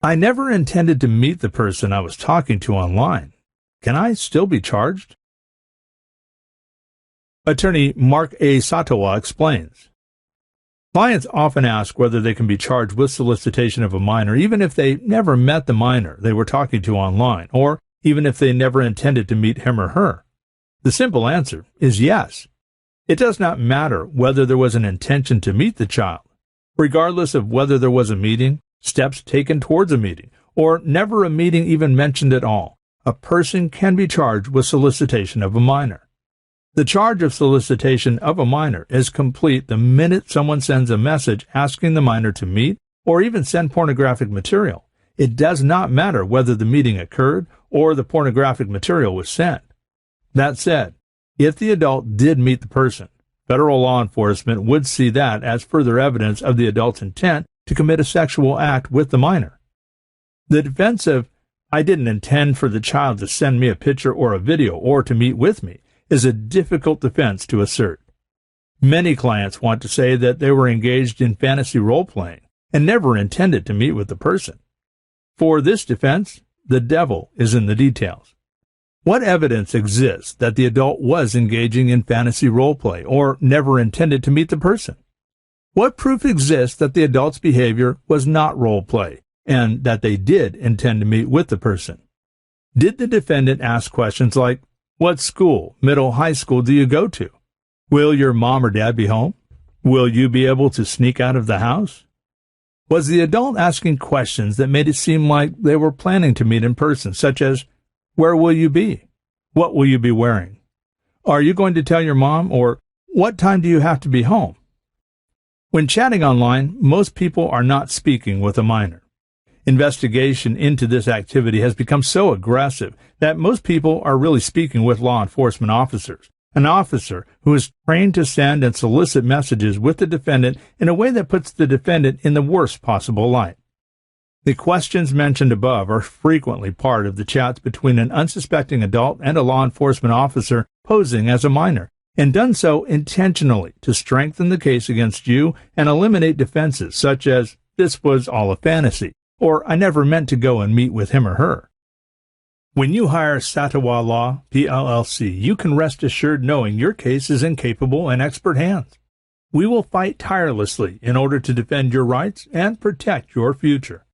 I never intended to meet the person I was talking to online. Can I still be charged? Attorney Mark A. Satawa explains. Clients often ask whether they can be charged with solicitation of a minor even if they never met the minor they were talking to online, or even if they never intended to meet him or her. The simple answer is yes. It does not matter whether there was an intention to meet the child. Regardless of whether there was a meeting, steps taken towards a meeting, or never a meeting even mentioned at all, a person can be charged with solicitation of a minor. The charge of solicitation of a minor is complete the minute someone sends a message asking the minor to meet or even send pornographic material. It does not matter whether the meeting occurred or the pornographic material was sent. That said, if the adult did meet the person, federal law enforcement would see that as further evidence of the adult's intent to commit a sexual act with the minor. The defense of, "I didn't intend for the child to send me a picture or a video or to meet with me," is a difficult defense to assert. Many clients want to say that they were engaged in fantasy role-playing and never intended to meet with the person. For this defense, the devil is in the details. What evidence exists that the adult was engaging in fantasy role-play or never intended to meet the person? What proof exists that the adult's behavior was not role-play and that they did intend to meet with the person? Did the defendant ask questions like, "What school, middle, high school do you go to? Will your mom or dad be home? Will you be able to sneak out of the house?" Was the adult asking questions that made it seem like they were planning to meet in person, such as, "Where will you be? What will you be wearing? Are you going to tell your mom?" or "What time do you have to be home?" When chatting online, most people are not speaking with a minor. Investigation into this activity has become so aggressive that most people are really speaking with law enforcement officers, an officer who is trained to send and solicit messages with the defendant in a way that puts the defendant in the worst possible light. The questions mentioned above are frequently part of the chats between an unsuspecting adult and a law enforcement officer posing as a minor, and done so intentionally to strengthen the case against you and eliminate defenses such as, "This was all a fantasy," or "I never meant to go and meet with him or her." When you hire Satawa Law, PLLC, you can rest assured knowing your case is in capable and expert hands. We will fight tirelessly in order to defend your rights and protect your future.